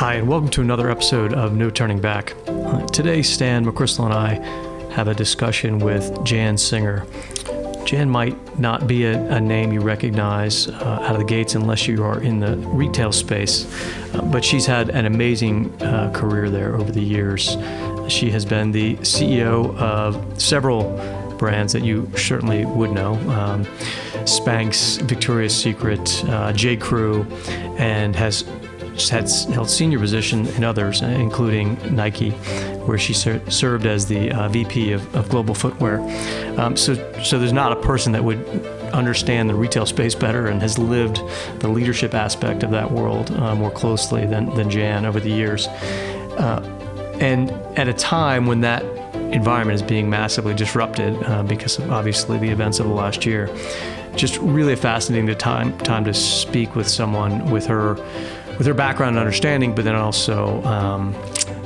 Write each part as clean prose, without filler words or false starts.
Hi, and welcome to another episode of No Turning Back. Today, Stan McChrystal and I have a discussion with Jan Singer. Jan might not be a name you recognize out of the gates unless you are in the retail space, but she's had an amazing career there over the years. She has been the CEO of several brands that you certainly would know, Spanx, Victoria's Secret, J. Crew, and has held senior position in others, including Nike, where she served as the VP of global footwear. So there's not a person that would understand the retail space better and has lived the leadership aspect of that world more closely than Jan over the years. And at a time when that environment is being massively disrupted because of obviously the events of the last year, just really a fascinating time to speak with someone with her background and understanding, but then also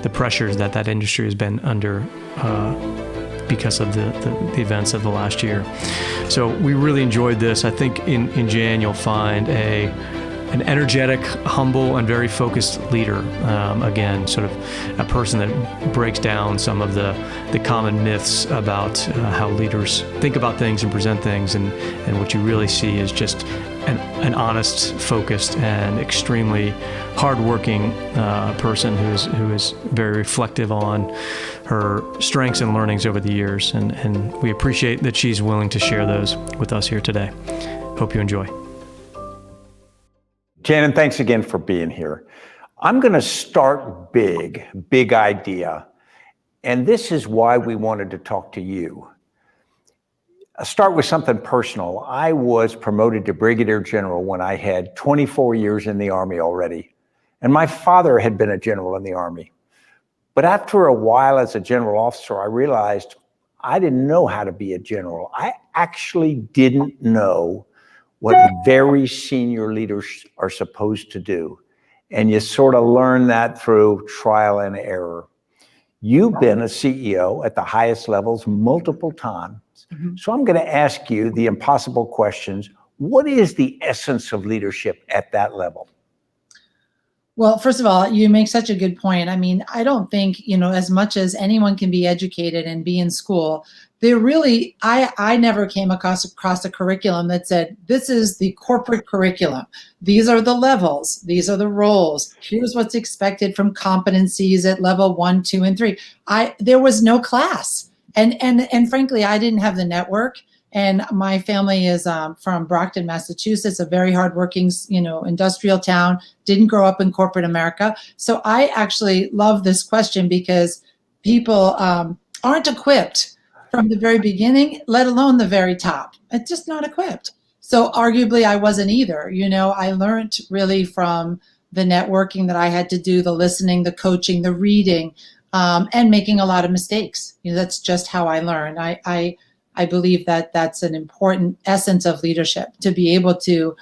the pressures that industry has been under because of the events of the last year. So we really enjoyed this. I think in Jan you'll find an energetic, humble, and very focused leader. Again, sort of a person that breaks down some of the common myths about how leaders think about things and present things, and what you really see is just an honest, focused, and extremely hardworking person who is very reflective on her strengths and learnings over the years, and we appreciate that she's willing to share those with us here today. Hope you enjoy. Jan, thanks again for being here. I'm going to start big idea, and this is why we wanted to talk to you. I'll start with something personal. I was promoted to Brigadier General when I had 24 years in the Army already, and my father had been a general in the Army. But after a while as a general officer, I realized I didn't know how to be a general. I actually didn't know what very senior leaders are supposed to do. And you sort of learn that through trial and error. You've been a CEO at the highest levels multiple times. Mm-hmm. So I'm going to ask you the impossible questions. What is the essence of leadership at that level? Well, first of all, you make such a good point. I mean, I don't think, as much as anyone can be educated and be in school, I never came across a curriculum that said, this is the corporate curriculum. These are the levels. These are the roles. Here's what's expected from competencies at level 1, 2, and 3. There was no class. And frankly, I didn't have the network. And my family is from Brockton, Massachusetts, a very hardworking, industrial town. Didn't grow up in corporate America. So I actually love this question because people aren't equipped from the very beginning, let alone the very top. It's just not equipped. So arguably, I wasn't either. I learned really from the networking that I had to do, the listening, the coaching, the reading, and making a lot of mistakes. That's just how I learned. I believe that that's an important essence of leadership, to be able to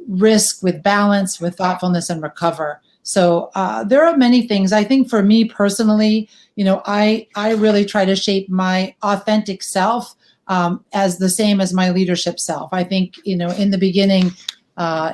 risk with balance, with thoughtfulness, and recover. So there are many things. I think for me personally, I really try to shape my authentic self as the same as my leadership self. I think, in the beginning,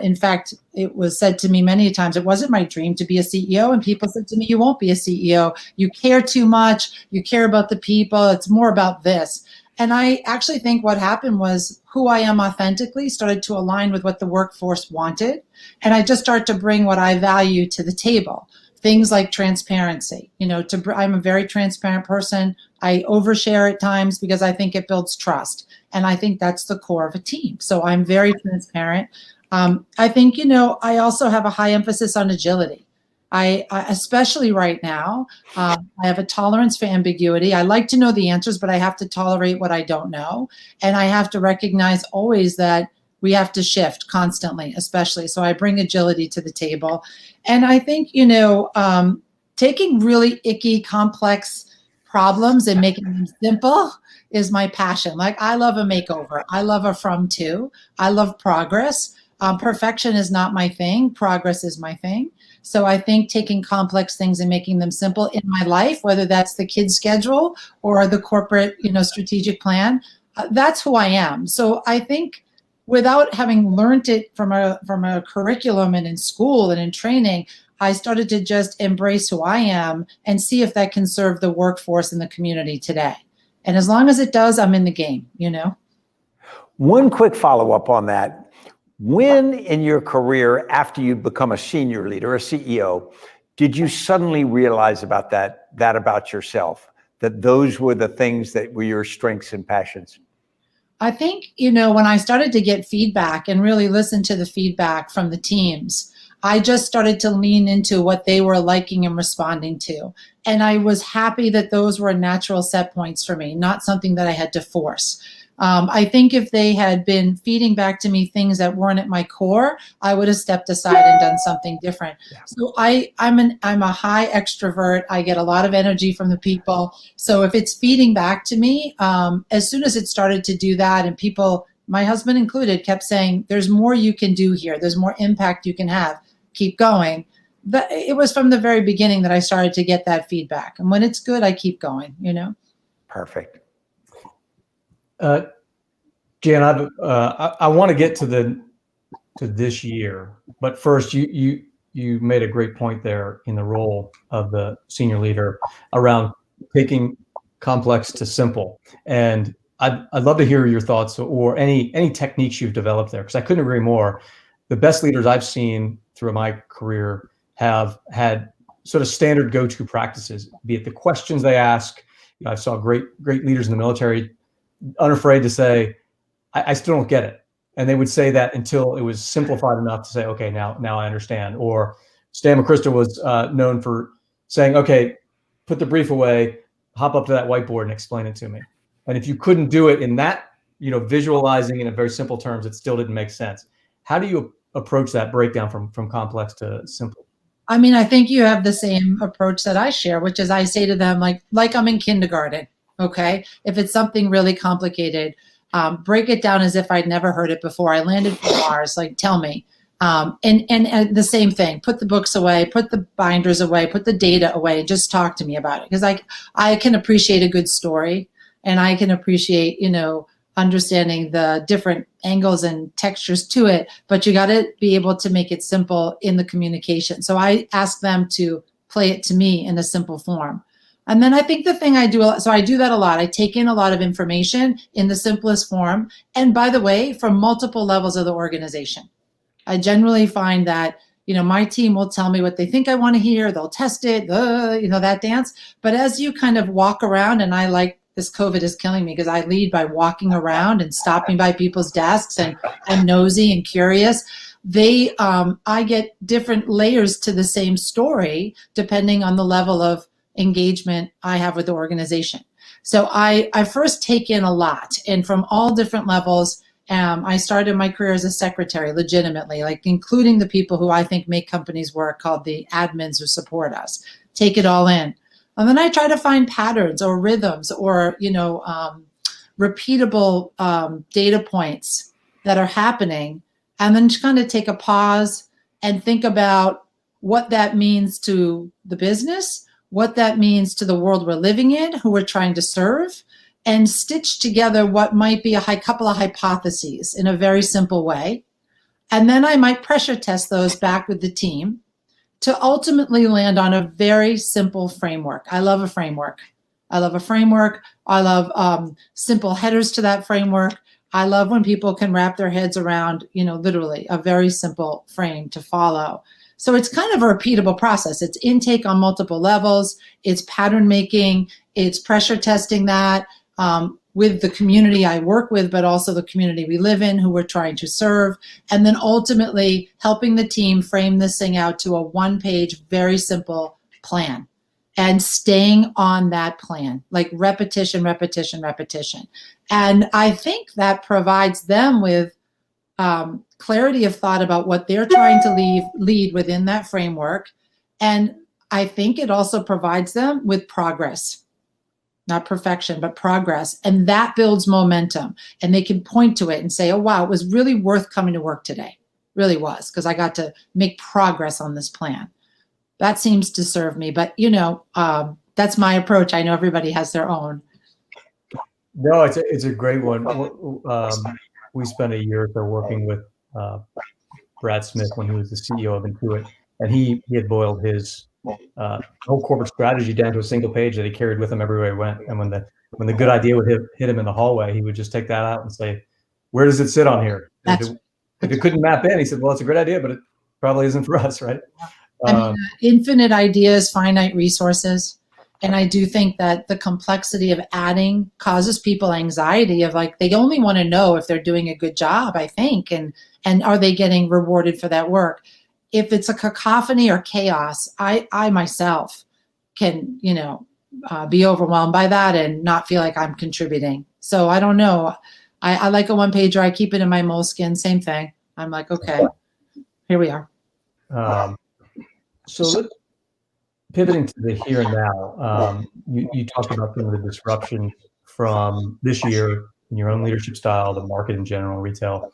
in fact, it was said to me many times, it wasn't my dream to be a CEO. And people said to me, you won't be a CEO. You care too much. You care about the people. It's more about this. And I actually think what happened was who I am authentically started to align with what the workforce wanted. And I just started to bring what I value to the table. Things like transparency. I'm a very transparent person. I overshare at times because I think it builds trust. And I think that's the core of a team. So I'm very transparent. I think, I also have a high emphasis on agility. I especially right now, I have a tolerance for ambiguity. I like to know the answers, but I have to tolerate what I don't know. And I have to recognize always that we have to shift constantly, especially. So I bring agility to the table. And I think, taking really icky, complex problems and making them simple is my passion. Like, I love a makeover. I love a from to. I love progress. Perfection is not my thing. Progress is my thing. So I think taking complex things and making them simple in my life, whether that's the kid's schedule or the corporate, strategic plan, that's who I am. So I think without having learned it from a curriculum and in school and in training, I started to just embrace who I am and see if that can serve the workforce and the community today. And as long as it does, I'm in the game, you know? One quick follow-up on that. When in your career, after you become a senior leader, a CEO, did you suddenly realize about that about yourself, that those were the things that were your strengths and passions? I think, you know, when I started to get feedback and really listen to the feedback from the teams, I just started to lean into what they were liking and responding to. And I was happy that those were natural set points for me, not something that I had to force. I think if they had been feeding back to me things that weren't at my core, I would have stepped aside and done something different. Yeah. So I'm a high extrovert. I get a lot of energy from the people. So if it's feeding back to me, as soon as it started to do that, and people, my husband included, kept saying, "There's more you can do here. There's more impact you can have. Keep going." But it was from the very beginning that I started to get that feedback. And when it's good, I keep going, you know? Perfect. Jan, I want to get to this year, but first, you made a great point there in the role of the senior leader around taking complex to simple, and I'd love to hear your thoughts or any techniques you've developed there, because I couldn't agree more. The best leaders I've seen through my career have had sort of standard go-to practices, be it the questions they ask. You know, I saw great leaders in the military unafraid to say, I still don't get it. And they would say that until it was simplified enough to say, okay, now I understand. Or Stan McChrystal was known for saying, okay, put the brief away, hop up to that whiteboard and explain it to me. And if you couldn't do it in that, you know, visualizing in a very simple terms, it still didn't make sense. How do you approach that breakdown from complex to simple? I mean, I think you have the same approach that I share, which is I say to them, like I'm in kindergarten, okay? If it's something really complicated, break it down as if I'd never heard it before. I landed from Mars, like, tell me. And the same thing, put the books away, put the binders away, put the data away, just talk to me about it. Because I can appreciate a good story, and I can appreciate, you know, understanding the different angles and textures to it, but you got to be able to make it simple in the communication. So I ask them to play it to me in a simple form. And then I think the thing I do, so I do that a lot. I take in a lot of information in the simplest form. And by the way, from multiple levels of the organization. I generally find that, you know, my team will tell me what they think I want to hear. They'll test it, you know, that dance. But as you kind of walk around, and I like, this COVID is killing me because I lead by walking around and stopping by people's desks, and I'm nosy and curious. I get different layers to the same story depending on the level of engagement I have with the organization. So I first take in a lot, and from all different levels. I started my career as a secretary, legitimately, like including the people who I think make companies work, called the admins who support us. Take it all in. And then I try to find patterns or rhythms or, you know, repeatable data points that are happening, and then just kind of take a pause and think about what that means to the business, what that means to the world we're living in, who we're trying to serve, and stitch together what might be a couple of hypotheses in a very simple way. And then I might pressure test those back with the team to ultimately land on a very simple framework. I love a framework. I love simple headers to that framework. I love when people can wrap their heads around, you know, literally a very simple frame to follow. So it's kind of a repeatable process. It's intake on multiple levels. It's pattern making. It's pressure testing that with the community I work with, but also the community we live in, who we're trying to serve. And then ultimately helping the team frame this thing out to a one-page, very simple plan. And staying on that plan, like repetition. And I think that provides them with clarity of thought about what they're trying to lead within that framework. And I think it also provides them with progress, not perfection, but progress. And that builds momentum. And they can point to it and say, oh, wow, it was really worth coming to work today. Really was, because I got to make progress on this plan. That seems to serve me. But, you know, that's my approach. I know everybody has their own. No, it's a great one. We spent a year or so working with Brad Smith when he was the CEO of Intuit. And he had boiled his whole corporate strategy down to a single page that he carried with him everywhere he went. And when the good idea would hit him in the hallway, he would just take that out and say, "Where does it sit on here?" If it couldn't map in, he said, "Well, it's a great idea, but it probably isn't for us," right? I mean, infinite ideas, finite resources. And I do think that the complexity of adding causes people anxiety of like, they only want to know if they're doing a good job, I think, and are they getting rewarded for that work? If it's a cacophony or chaos, I myself can, be overwhelmed by that and not feel like I'm contributing. So I don't know. I like a one pager. I keep it in my Moleskine. Same thing. I'm like, okay, here we are. So pivoting to the here and now, you talked about some of the disruption from this year in your own leadership style, the market in general, retail.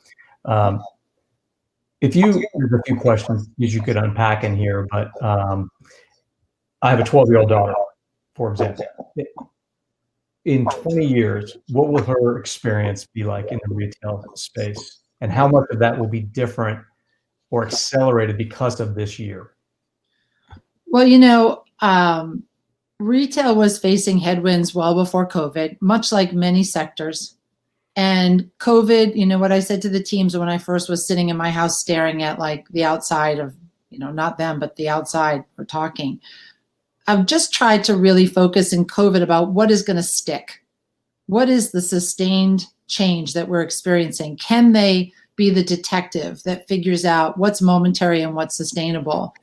There's a few questions you could unpack in here, but I have a 12-year-old daughter, for example. In 20 years, what will her experience be like in the retail space? And how much of that will be different or accelerated because of this year? Well, retail was facing headwinds well before COVID, much like many sectors. And COVID, what I said to the teams when I first was sitting in my house staring at like the outside of, not them, but the outside for talking. I've just tried to really focus in COVID about what is going to stick. What is the sustained change that we're experiencing? Can they be the detective that figures out what's momentary and what's sustainable?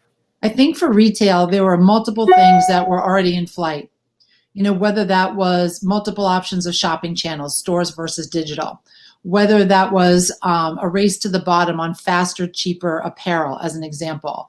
I think for retail, there were multiple things that were already in flight. Whether that was multiple options of shopping channels, stores versus digital, whether that was a race to the bottom on faster, cheaper apparel, as an example,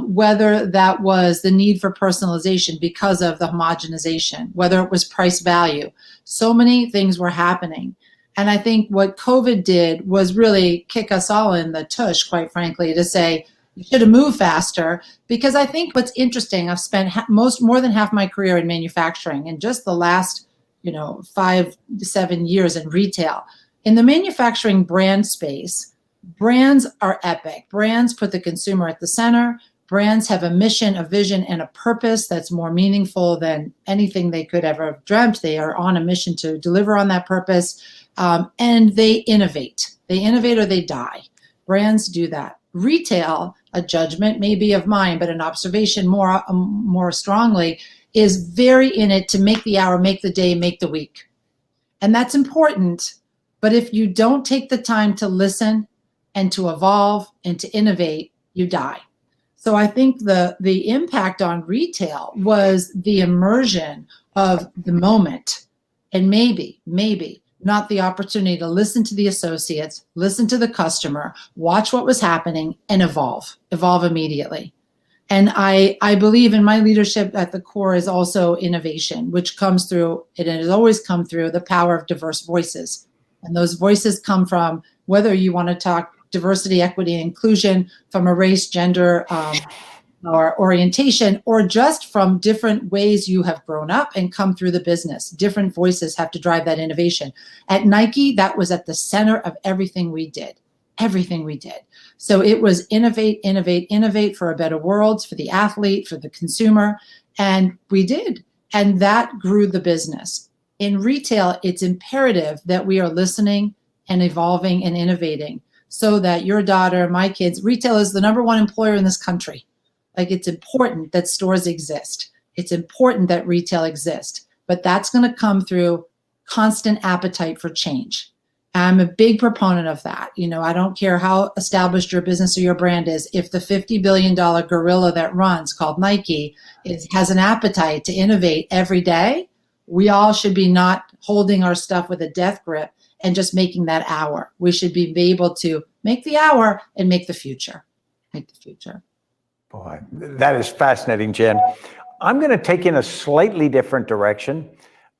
whether that was the need for personalization because of the homogenization, whether it was price value. So many things were happening. And I think what COVID did was really kick us all in the tush, quite frankly, to say, you should have moved faster, because I think what's interesting, I've spent more than half my career in manufacturing and just the last, 5 to 7 years in retail. In the manufacturing brand space, brands are epic. Brands put the consumer at the center. Brands have a mission, a vision, and a purpose that's more meaningful than anything they could ever have dreamt. They are on a mission to deliver on that purpose, and they innovate. They innovate or they die. Brands do that. Retail, a judgment maybe of mine, but an observation more strongly, is very in it to make the hour, make the day, make the week. And that's important. But if you don't take the time to listen and to evolve and to innovate, you die. So I think the impact on retail was the immersion of the moment, and maybe not the opportunity to listen to the associates, listen to the customer, watch what was happening, and evolve immediately. And I believe in my leadership at the core is also innovation, which comes through, it has always come through the power of diverse voices. And those voices come from whether you want to talk diversity, equity, and inclusion from a race, gender, or orientation, or just from different ways you have grown up and come through the business. Different voices have to drive that innovation. At Nike, that was at the center of everything we did. So it was innovate for a better world, for the athlete, for the consumer, and we did. And that grew the business. In retail, it's imperative that we are listening and evolving and innovating so that your daughter, my kids, retail is the number one employer in this country. Like, it's important that stores exist. It's important that retail exists, but that's going to come through constant appetite for change. I'm a big proponent of that. I don't care how established your business or your brand is. If the $50 billion gorilla that runs, called Nike, has an appetite to innovate every day, we all should be not holding our stuff with a death grip and just making that hour. We should be able to make the hour and make the future. Boy, that is fascinating, Jen. I'm going to take in a slightly different direction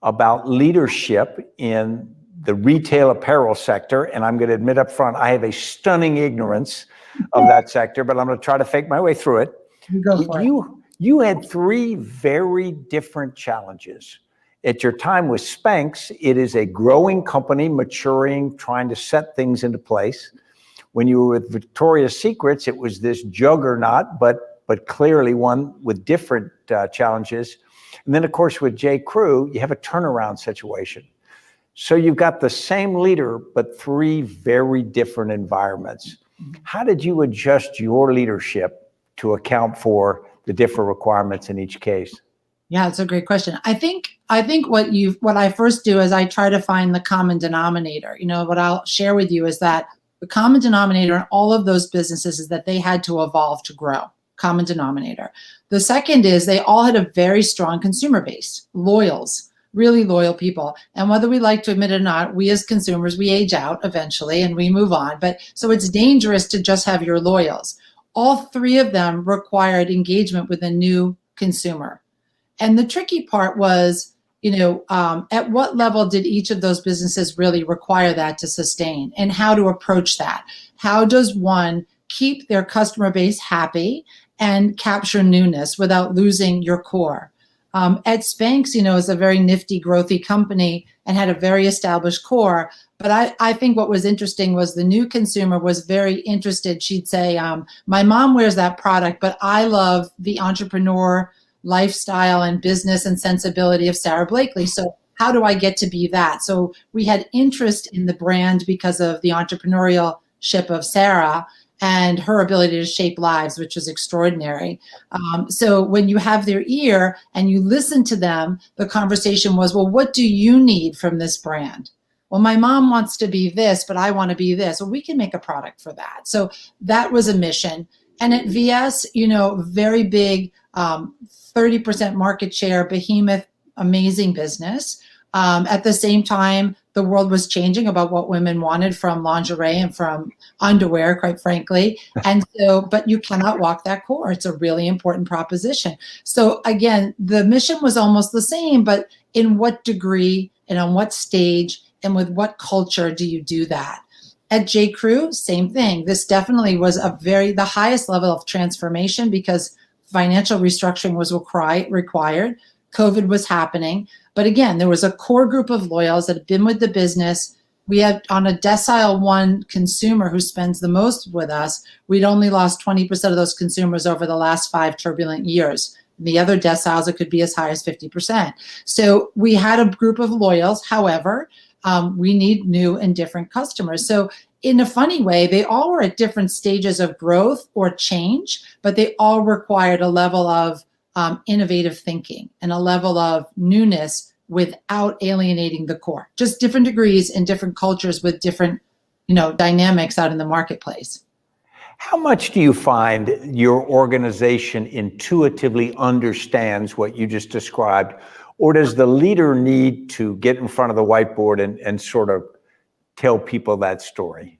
about leadership in the retail apparel sector. And I'm going to admit up front, I have a stunning ignorance of that sector, but I'm going to try to fake my way through it. You had 3 very different challenges. At your time with Spanx, it is a growing company, maturing, trying to set things into place. When you were with Victoria's Secrets, it was this juggernaut, but but clearly one with different challenges. And then, of course, with J. Crew, you have a turnaround situation. So you've got the same leader, but three very different environments. How did you adjust your leadership to account for the different requirements in each case? Yeah, it's a great question. I think what I first do is I try to find the common denominator. What I'll share with you is that the common denominator in all of those businesses is that they had to evolve to grow. Common denominator. The second is they all had a very strong consumer base, loyals, really loyal people. And whether we like to admit it or not, we as consumers, we age out eventually and we move on. But so it's dangerous to just have your loyals. All three of them required engagement with a new consumer. And the tricky part was, at what level did each of those businesses really require that to sustain, and how to approach that? How does one keep their customer base happy and capture newness without losing your core? At Spanx, is a very nifty, growthy company and had a very established core. But I think what was interesting was the new consumer was very interested. She'd say, my mom wears that product, but I love the entrepreneur lifestyle and business and sensibility of Sara Blakely. So how do I get to be that? So we had interest in the brand because of the entrepreneurship of Sara and her ability to shape lives, which was extraordinary. So when you have their ear and you listen to them, the conversation was, well, what do you need from this brand? Well, my mom wants to be this, but I want to be this. Well, we can make a product for that. So that was a mission. And at VS, very big, 30% market share, behemoth, amazing business. At the same time, the world was changing about what women wanted from lingerie and from underwear, quite frankly. And so, but you cannot walk that core. It's a really important proposition. So again, the mission was almost the same, but in what degree and on what stage and with what culture do you do that? At J. Crew, same thing. This definitely was the highest level of transformation because financial restructuring was required. COVID was happening. But again, there was a core group of loyals that had been with the business. We had on a decile 1 consumer who spends the most with us, we'd only lost 20% of those consumers over the last 5 turbulent years. The other deciles, it could be as high as 50%. So we had a group of loyals. However, we need new and different customers. So in a funny way, they all were at different stages of growth or change, but they all required a level of innovative thinking and a level of newness without alienating the core. Just different degrees and different cultures with different, dynamics out in the marketplace. How much do you find your organization intuitively understands what you just described, or does the leader need to get in front of the whiteboard and sort of tell people that story?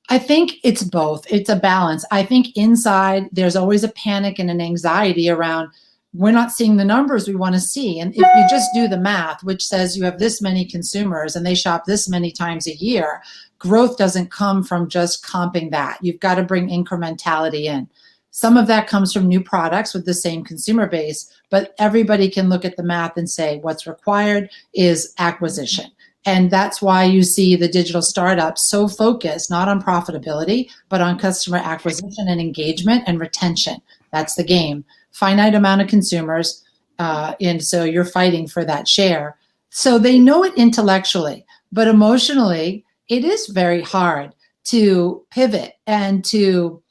I think it's both. It's a balance. I think inside there's always a panic and an anxiety around we're not seeing the numbers we want to see. And if you just do the math, which says you have this many consumers and they shop this many times a year, growth doesn't come from just comping that. You've got to bring incrementality in. Some of that comes from new products with the same consumer base, but everybody can look at the math and say what's required is acquisition. And that's why you see the digital startups so focused, not on profitability, but on customer acquisition and engagement and retention. That's the game. Finite amount of consumers, and so you're fighting for that share. So they know it intellectually, but emotionally, it is very hard to pivot and to,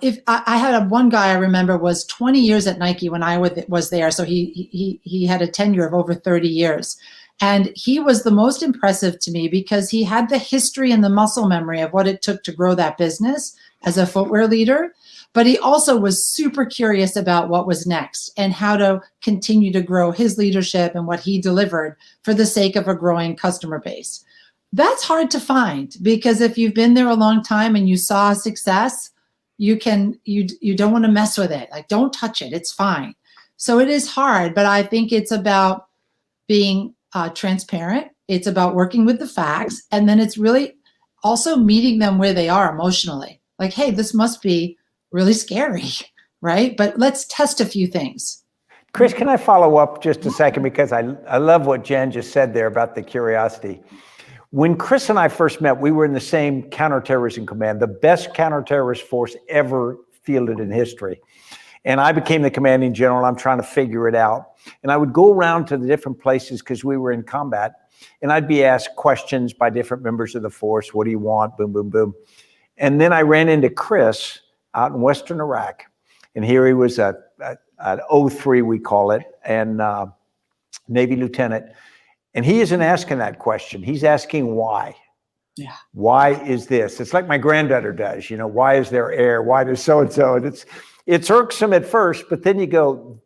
if I had one guy I remember was 20 years at Nike when I was there. So he had a tenure of over 30 years. And he was the most impressive to me because he had the history and the muscle memory of what it took to grow that business as a footwear leader. But he also was super curious about what was next and how to continue to grow his leadership and what he delivered for the sake of a growing customer base. That's hard to find because if you've been there a long time and you saw success, you don't want to mess with it. Like, don't touch it. It's fine. So it is hard, but I think it's about being transparent. It's about working with the facts. And then it's really also meeting them where they are emotionally. Like, hey, this must be really scary, right? But let's test a few things. Chris, can I follow up just a second? Because I love what Jen just said there about the curiosity. When Chris and I first met, we were in the same counterterrorism command, the best counterterrorist force ever fielded in history. And I became the commanding general. I'm trying to figure it out. And I would go around to the different places because we were in combat. And I'd be asked questions by different members of the force. What do you want? Boom, boom, boom. And then I ran into Chris out in Western Iraq. And here he was an 03, we call it, and Navy lieutenant. And he isn't asking that question. He's asking why. Yeah. Why is this? It's like my granddaughter does, you know, why is there air? Why does so-and-so? And it's irksome at first, but then you go,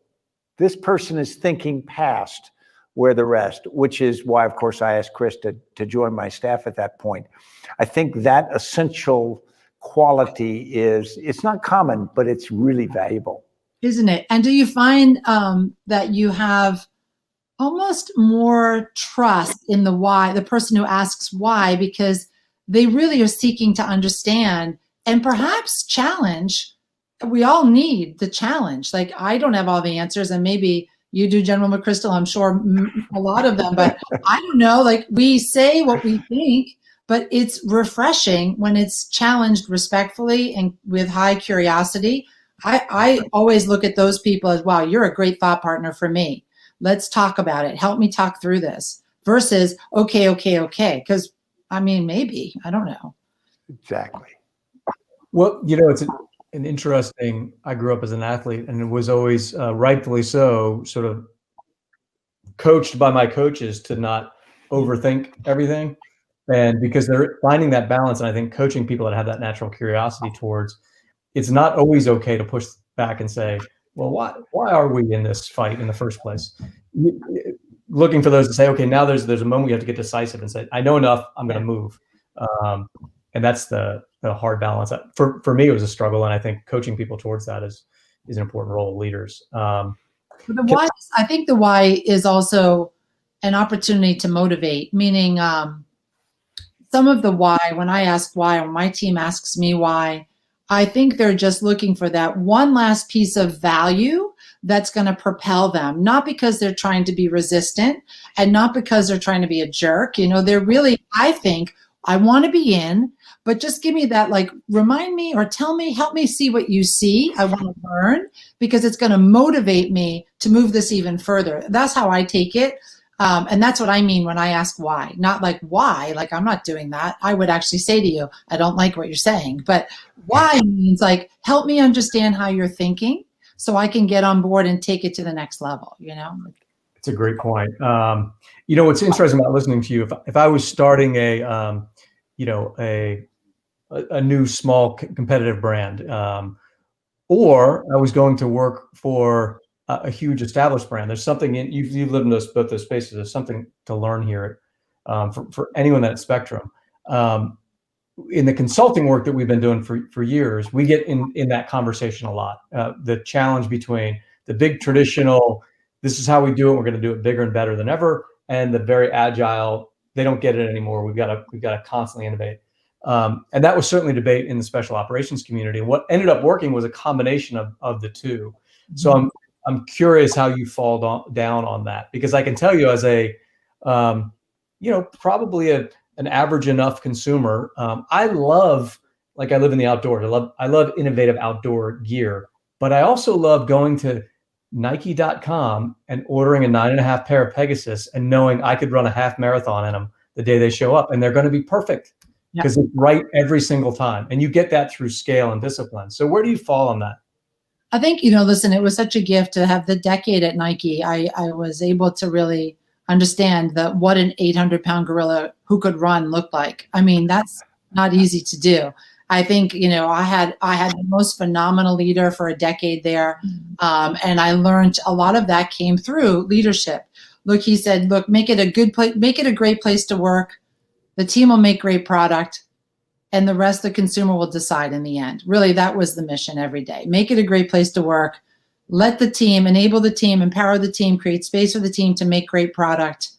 this person is thinking past where the rest, which is why, of course, I asked Chris to join my staff at that point. I think that essential quality it's not common, but it's really valuable. Isn't it? And do you find that you have almost more trust in the why, the person who asks why, because they really are seeking to understand and perhaps challenge. We all need the challenge. Like, I don't have all the answers, and maybe you do, General McChrystal, I'm sure a lot of them, but I don't know. Like, we say what we think, but it's refreshing when it's challenged respectfully and with high curiosity. I always look at those people as, wow, you're a great thought partner for me. Let's talk about it. Help me talk through this versus, okay. Because, I mean, maybe, I don't know. Exactly. Well, you know, it's an interesting, I grew up as an athlete, and it was always rightfully so, sort of coached by my coaches to not overthink everything. And because they're finding that balance, and I think coaching people that have that natural curiosity towards, it's not always okay to push back and say, well, why are we in this fight in the first place? Looking for those to say, okay, now there's a moment you have to get decisive and say, I know enough, I'm going to move. And that's the hard balance. For me, it was a struggle, and I think coaching people towards that is an important role of leaders. I think the why is also an opportunity to motivate, meaning some of the why, when I ask why, or my team asks me why, I think they're just looking for that one last piece of value that's going to propel them, not because they're trying to be resistant and not because they're trying to be a jerk. You know, they're really, I think, I want to be in, but just give me that, like, remind me or tell me, help me see what you see. I want to learn because it's going to motivate me to move this even further. That's how I take it. And that's what I mean when I ask why, not like why, like I'm not doing that. I would actually say to you, I don't like what you're saying, but why means like, help me understand how you're thinking so I can get on board and take it to the next level, you know? It's a great point. You know, what's interesting about listening to you, if I was starting a new small competitive brand, or I was going to work for a huge established brand, there's something you've lived in both those spaces. There's something to learn here for anyone at Spectrum. In the consulting work that we've been doing for years, we get in that conversation a lot. The challenge between the big traditional, this is how we do it, we're going to do it bigger and better than ever, and the very agile, they don't get it anymore. We've got to constantly innovate. And that was certainly debate in the special operations community. And what ended up working was a combination of the two. So I'm curious how you fall down on that, because I can tell you as a, probably an average enough consumer, I live in the outdoors. I love innovative outdoor gear, but I also love going to Nike.com and ordering a 9.5 pair of Pegasus and knowing I could run a half marathon in them the day they show up, and they're going to be perfect because it's right every single time. And you get that through scale and discipline. So where do you fall on that? I think, listen, it was such a gift to have the decade at Nike. I was able to really understand what an 800-pound gorilla who could run looked like. I mean, that's not easy to do. I think, I had the most phenomenal leader for a decade there. And I learned a lot of that came through leadership. Look, he said, make it a good place, make it a great place to work. The team will make great product, and the rest the consumer will decide in the end. Really, that was the mission every day. Make it a great place to work. Let the team, enable the team, empower the team, create space for the team to make great product,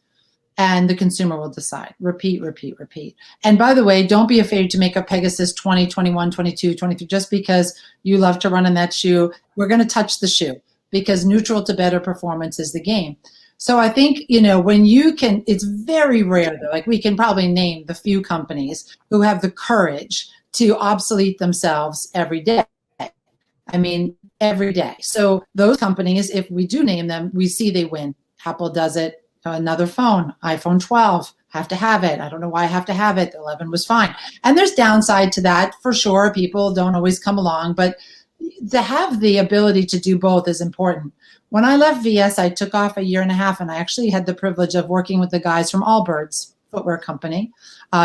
and the consumer will decide. Repeat, repeat, repeat. And by the way, don't be afraid to make a Pegasus 20, 21, 22, 23. Just because you love to run in that shoe, we're going to touch the shoe because neutral to better performance is the game. So I think, when you can, it's very rare though, like we can probably name the few companies who have the courage to obsolete themselves every day. I mean, every day. So those companies, if we do name them, we see they win. Apple does it. Another phone, iPhone 12, have to have it. I don't know why I have to have it. The 11 was fine. And there's downside to that for sure. People don't always come along, but to have the ability to do both is important. When I left VS, I took off a year and a half, and I actually had the privilege of working with the guys from Allbirds footwear company,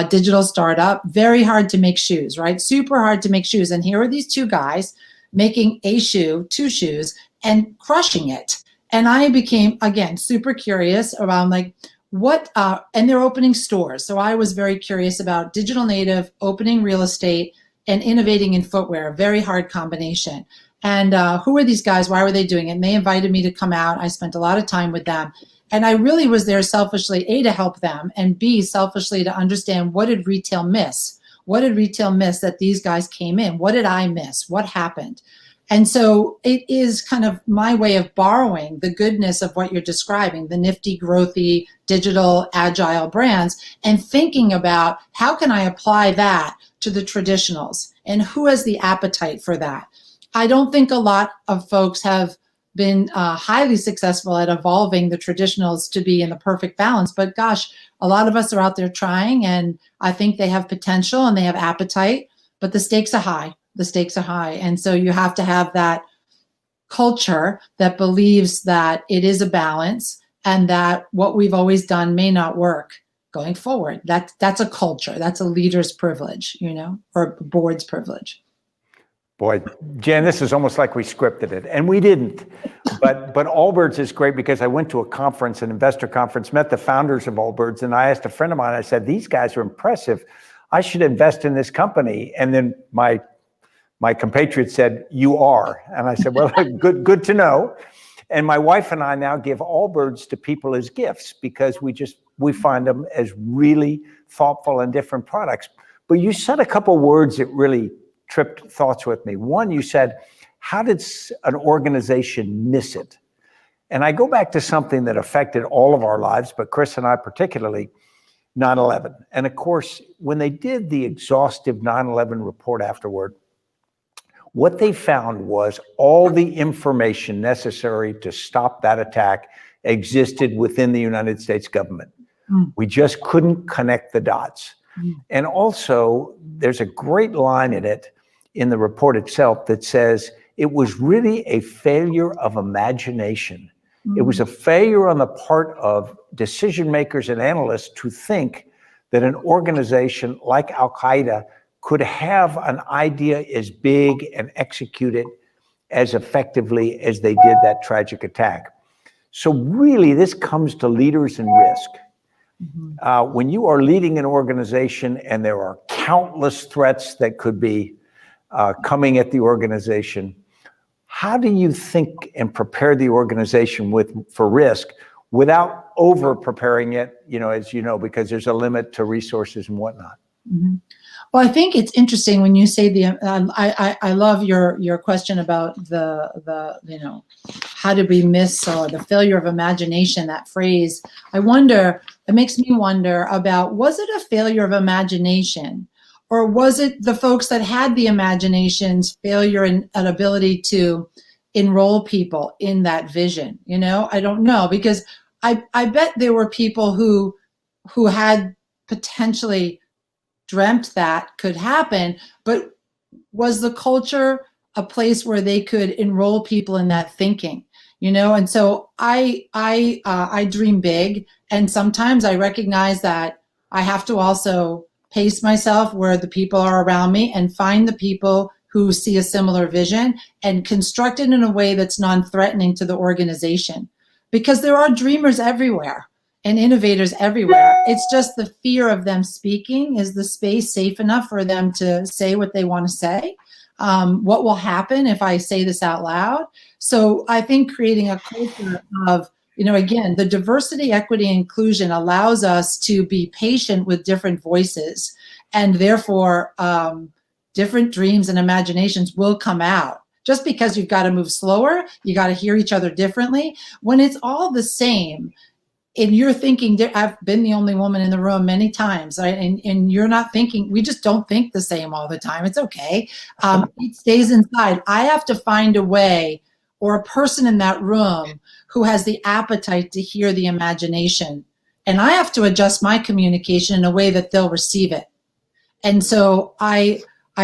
digital startup, very hard to make shoes, right? Super hard to make shoes. And here are these two guys making a shoe, two shoes, and crushing it. And I became, again, super curious around like what, and they're opening stores. So I was very curious about digital native, opening real estate, and innovating in footwear, a very hard combination. And who are these guys? Why were they doing it? And they invited me to come out. I spent a lot of time with them. And I really was there selfishly, A, to help them, and B, selfishly to understand what did retail miss? What did retail miss that these guys came in? What did I miss? What happened? And so it is kind of my way of borrowing the goodness of what you're describing, the nifty, growthy, digital, agile brands, and thinking about how can I apply that to the traditionals and who has the appetite for that. I don't think a lot of folks have been highly successful at evolving the traditionals to be in the perfect balance. But gosh, a lot of us are out there trying, and I think they have potential and they have appetite, but the stakes are high. The stakes are high. And so you have to have that culture that believes that it is a balance and that what we've always done may not work going forward. That's a culture. That's a leader's privilege, or a board's privilege. Boy, Jan, this is almost like we scripted it, and we didn't. But Allbirds is great because I went to a conference, an investor conference, met the founders of Allbirds, and I asked a friend of mine, I said, these guys are impressive. I should invest in this company. And then my compatriot said, you are. And I said, well, good to know. And my wife and I now give Allbirds to people as gifts because we find them as really thoughtful and different products. But you said a couple words that really tripped thoughts with me. One, you said, how did an organization miss it? And I go back to something that affected all of our lives, but Chris and I particularly, 9/11. And of course, when they did the exhaustive 9/11 report afterward, what they found was all the information necessary to stop that attack existed within the United States government. We just couldn't connect the dots. And also, there's a great line in the report itself that says it was really a failure of imagination. It was a failure on the part of decision makers and analysts to think that an organization like Al-Qaeda could have an idea as big and execute it as effectively as they did that tragic attack. So really, this comes to leaders and risk. When you are leading an organization and there are countless threats that could be coming at the organization, how do you think and prepare the organization for risk without over preparing it, as you know, because there's a limit to resources and whatnot? Well, I think it's interesting when you say I love your question about the how did we miss or the failure of imagination, that phrase. It makes me wonder about, was it a failure of imagination, or was it the folks that had the imagination's failure in an ability to enroll people in that vision? I don't know, because I bet there were people who had potentially dreamt that could happen, but was the culture a place where they could enroll people in that thinking? And so I dream big, and sometimes I recognize that I have to also pace myself where the people are around me and find the people who see a similar vision and construct it in a way that's non-threatening to the organization, because there are dreamers everywhere and innovators everywhere. It's just the fear of them speaking. Is the space safe enough for them to say what they want to say? What will happen if I say this out loud? So I think creating a culture of, again, the diversity, equity, and inclusion allows us to be patient with different voices, and therefore different dreams and imaginations will come out. Just because you've got to move slower, you got to hear each other differently. When it's all the same, and you're thinking, I've been the only woman in the room many times, right? And you're not thinking, we just don't think the same all the time. It's okay. It stays inside. I have to find a way, or a person in that room who has the appetite to hear the imagination. And I have to adjust my communication in a way that they'll receive it. And so I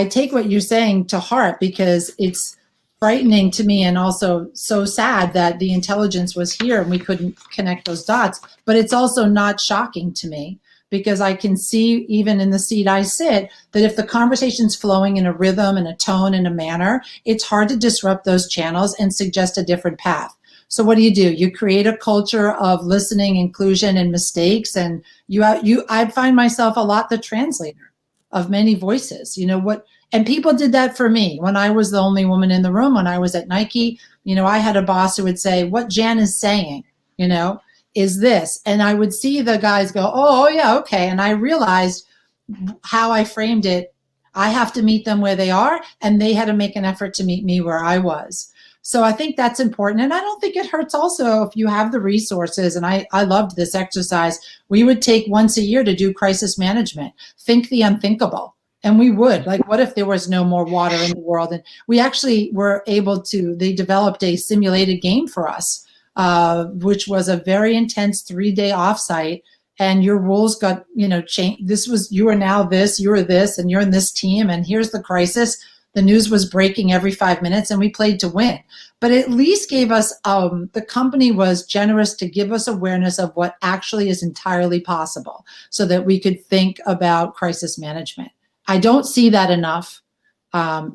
take what you're saying to heart, because it's frightening to me, and also so sad that the intelligence was here and we couldn't connect those dots. But it's also not shocking to me, because I can see, even in the seat I sit, that if the conversation's flowing in a rhythm and a tone and a manner, it's hard to disrupt those channels and suggest a different path. So what do? You create a culture of listening, inclusion, and mistakes. And I find myself a lot the translator of many voices. And people did that for me when I was the only woman in the room. When I was at Nike, I had a boss who would say, what Jan is saying, is this. And I would see the guys go, oh yeah, okay. And I realized how I framed it. I have to meet them where they are, and they had to make an effort to meet me where I was. So I think that's important. And I don't think it hurts also if you have the resources. And I loved this exercise. We would take once a year to do crisis management, think the unthinkable. And we would, like, what if there was no more water in the world? And we actually were able to, they developed a simulated game for us, which was a very intense 3-day offsite. And your rules got, changed. You are now this, you are this, and you're in this team. And here's the crisis. The news was breaking every 5 minutes, and we played to win. But at least gave us, the company was generous to give us awareness of what actually is entirely possible, so that we could think about crisis management. I don't see that enough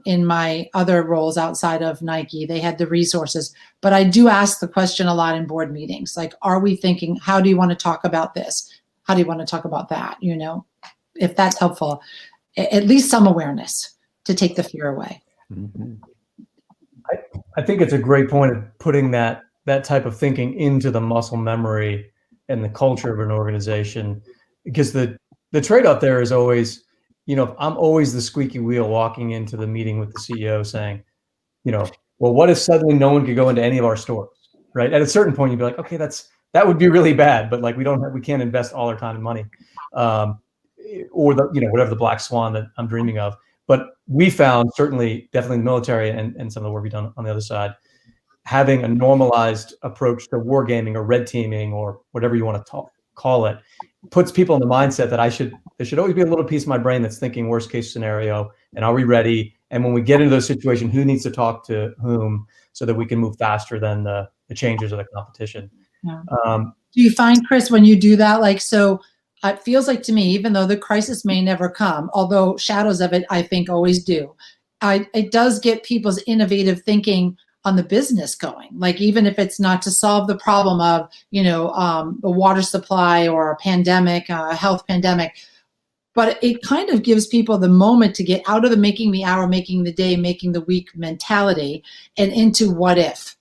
in my other roles outside of Nike. They had the resources, but I do ask the question a lot in board meetings. Like, are we thinking, how do you want to talk about this? How do you want to talk about that? If that's helpful, at least some awareness to take the fear away. Mm-hmm. I think it's a great point of putting that type of thinking into the muscle memory and the culture of an organization, because the trade-off there is always, I'm always the squeaky wheel walking into the meeting with the CEO saying, well, what if suddenly no one could go into any of our stores, right? At a certain point, you'd be like, okay, that would be really bad, but like we can't invest all our time and money, or whatever the black swan that I'm dreaming of. But we found, definitely in the military and some of the work we've done on the other side, having a normalized approach to wargaming or red teaming or whatever you want to call it, puts people in the mindset that there should always be a little piece of my brain that's thinking worst case scenario, and are we ready? And when we get into those situations, who needs to talk to whom, so that we can move faster than the changes of the competition. Yeah. Do you find, Chris, when you do that, it feels like to me, even though the crisis may never come, although shadows of it, I think, always do, it does get people's innovative thinking on the business going. Like, even if it's not to solve the problem of, a water supply or a pandemic, a health pandemic, but it kind of gives people the moment to get out of the making the hour, making the day, making the week mentality, and into what if.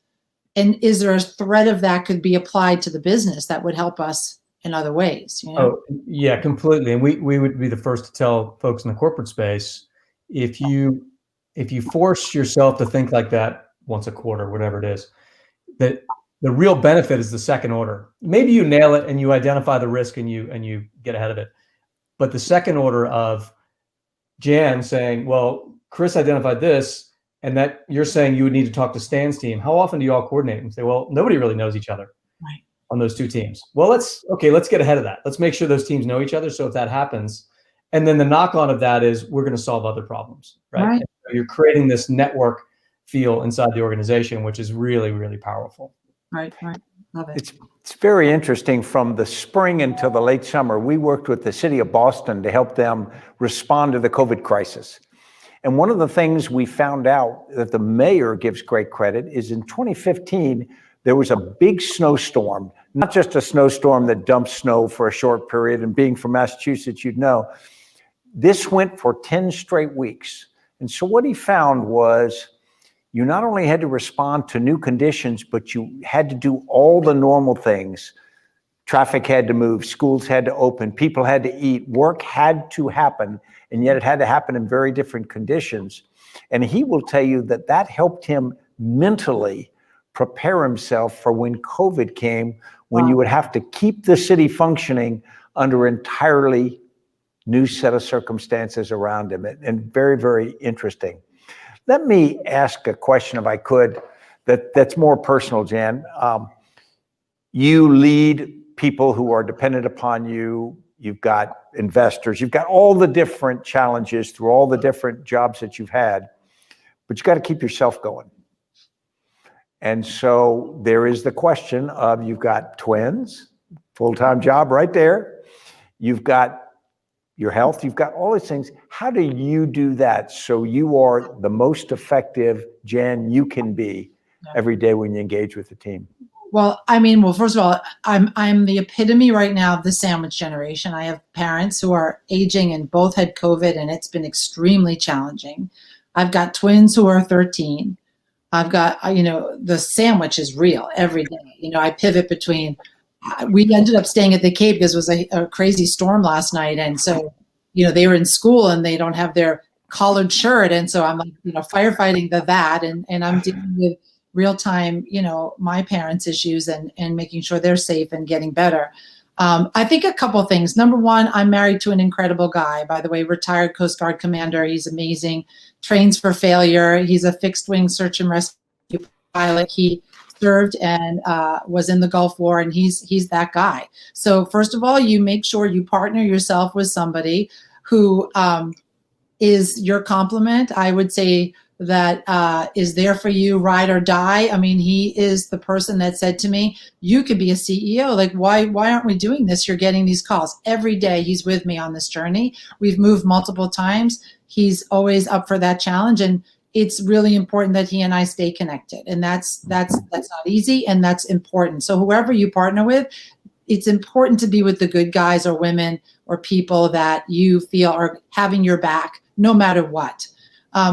And is there a thread of that could be applied to the business that would help us in other ways? Oh, yeah, completely. And we would be the first to tell folks in the corporate space, if you force yourself to think like that once a quarter, whatever it is, that the real benefit is the second order. Maybe you nail it and you identify the risk and you get ahead of it. But the second order of Jan saying, well, Chris identified this, and that you're saying you would need to talk to Stan's team. How often do you all coordinate? And say, well, nobody really knows each other. Right. On those two teams. Well, let's get ahead of that. Let's make sure those teams know each other. So if that happens, and then the knock on of that is we're going to solve other problems, right? So you're creating this network feel inside the organization, which is really, really powerful. Right. Love it. It's very interesting. From the spring until the late summer, we worked with the city of Boston to help them respond to the COVID crisis. And one of the things we found out that the mayor gives great credit is in 2015, there was a big snowstorm, not just a snowstorm that dumped snow for a short period, and being from Massachusetts, you'd know. This went for 10 straight weeks. And so what he found was you not only had to respond to new conditions, but you had to do all the normal things. Traffic had to move, schools had to open, people had to eat, work had to happen, and yet it had to happen in very different conditions. And he will tell you that helped him mentally prepare himself for when COVID came, when Wow. you would have to keep the city functioning under entirely new set of circumstances around him, and very, very interesting. Let me ask a question, if I could, that's more personal, Jan. You lead people who are dependent upon you. You've got investors. You've got all the different challenges through all the different jobs that you've had, but you got to keep yourself going. And so there is the question of, you've got twins, full-time job right there. You've got your health, you've got all these things. How do you do that so you are the most effective Jan you can be every day when you engage with the team? Well, I mean, first of all, I'm the epitome right now of the sandwich generation. I have parents who are aging and both had COVID, and it's been extremely challenging. I've got twins who are 13. I've got, the sandwich is real every day. I pivot between, we ended up staying at the Cape because it was a crazy storm last night. And so, they were in school and they don't have their collared shirt. And so I'm like, firefighting that and I'm dealing with real time, my parents' issues and making sure they're safe and getting better. I think a couple of things. Number one, I'm married to an incredible guy, by the way, retired Coast Guard commander. He's amazing, trains for failure. He's a fixed wing search and rescue pilot. He served and was in the Gulf War, and he's that guy. So first of all, you make sure you partner yourself with somebody who is your complement. I would say that is there for you, ride or die. I mean, he is the person that said to me, you could be a CEO. Like, why aren't we doing this? You're getting these calls every day. He's with me on this journey. We've moved multiple times. He's always up for that challenge. And it's really important that he and I stay connected. And that's not easy, and that's important. So whoever you partner with, it's important to be with the good guys or women or people that you feel are having your back no matter what.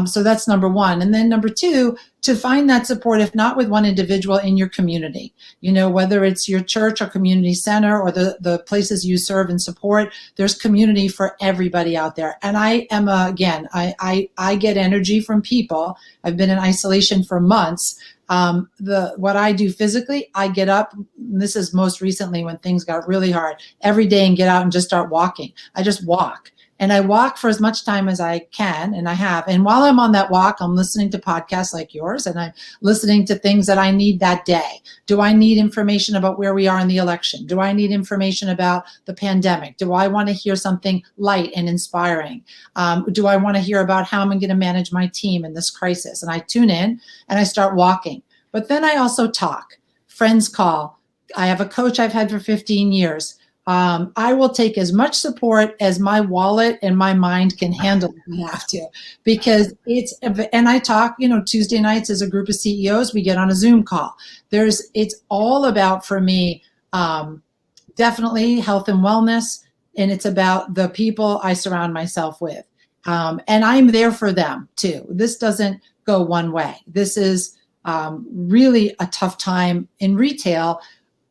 So that's number one. And then number two, to find that support, if not with one individual, in your community, whether it's your church or community center or the places you serve and support, there's community for everybody out there. And I am, I get energy from people. I've been in isolation for months. What I do physically, I get up, this is most recently when things got really hard, every day and get out and just start walking. I just walk. And I walk for as much time as I can, and I have. And while I'm on that walk, I'm listening to podcasts like yours, and I'm listening to things that I need that day. Do I need information about where we are in the election? Do I need information about the pandemic? Do I want to hear something light and inspiring? Do I want to hear about how I'm going to manage my team in this crisis? And I tune in and I start walking. But then I also talk. Friends call. I have a coach I've had for 15 years. I will take as much support as my wallet and my mind can handle if I have to, because and I talk, Tuesday nights as a group of CEOs, we get on a Zoom call. It's all about, for me, definitely health and wellness, and it's about the people I surround myself with. And I'm there for them too. This doesn't go one way. This is really a tough time in retail.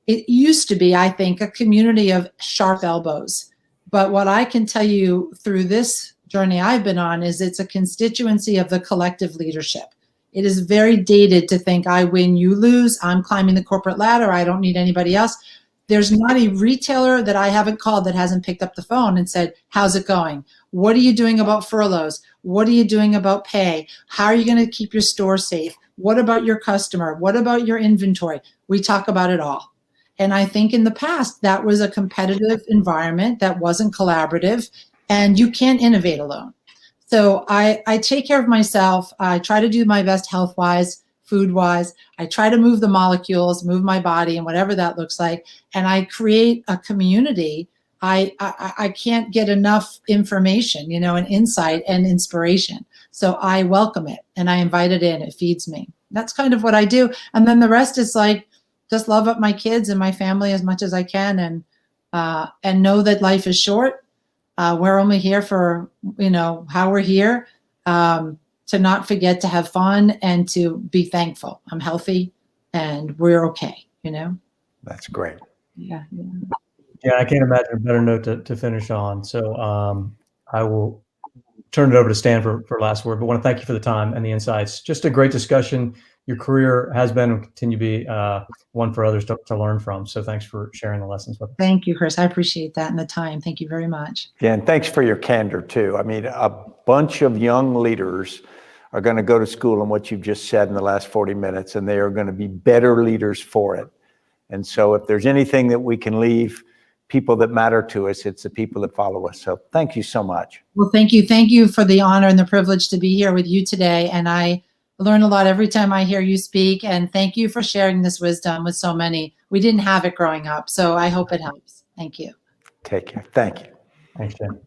It used to be, I think, a community of sharp elbows. But what I can tell you through this journey I've been on is it's a constituency of the collective leadership. It is very dated to think I win, you lose, I'm climbing the corporate ladder, I don't need anybody else. There's not a retailer that I haven't called that hasn't picked up the phone and said, how's it going? What are you doing about furloughs? What are you doing about pay? How are you going to keep your store safe? What about your customer? What about your inventory? We talk about it all. And I think in the past, that was a competitive environment that wasn't collaborative, and you can't innovate alone. So I take care of myself. I try to do my best health-wise, food-wise. I try to move the molecules, move my body, and whatever that looks like. And I create a community. I can't get enough information, and insight and inspiration. So I welcome it and I invite it in. It feeds me. That's kind of what I do. And then the rest is like, just love up my kids and my family as much as I can, and know that life is short. We're only here for, how we're here, to not forget to have fun and to be thankful. I'm healthy and we're okay, That's great. Yeah. Yeah, I can't imagine a better note to finish on. So I will turn it over to Stan for last word, but want to thank you for the time and the insights. Just a great discussion. your career has been and will continue to be one for others to learn from. So thanks for sharing the lessons with us. Thank you, Chris. I appreciate that and the time. Thank you very much. Yeah, and thanks for your candor too. I mean, a bunch of young leaders are going to go to school in what you've just said in the last 40 minutes, and they are going to be better leaders for it. And so if there's anything that we can leave people that matter to us, it's the people that follow us. So thank you so much. Well, thank you. Thank you for the honor and the privilege to be here with you today. And I learn a lot every time I hear you speak. And thank you for sharing this wisdom with so many. We didn't have it growing up, so I hope it helps. Thank you. Take care. Thank you. Thanks, Jen.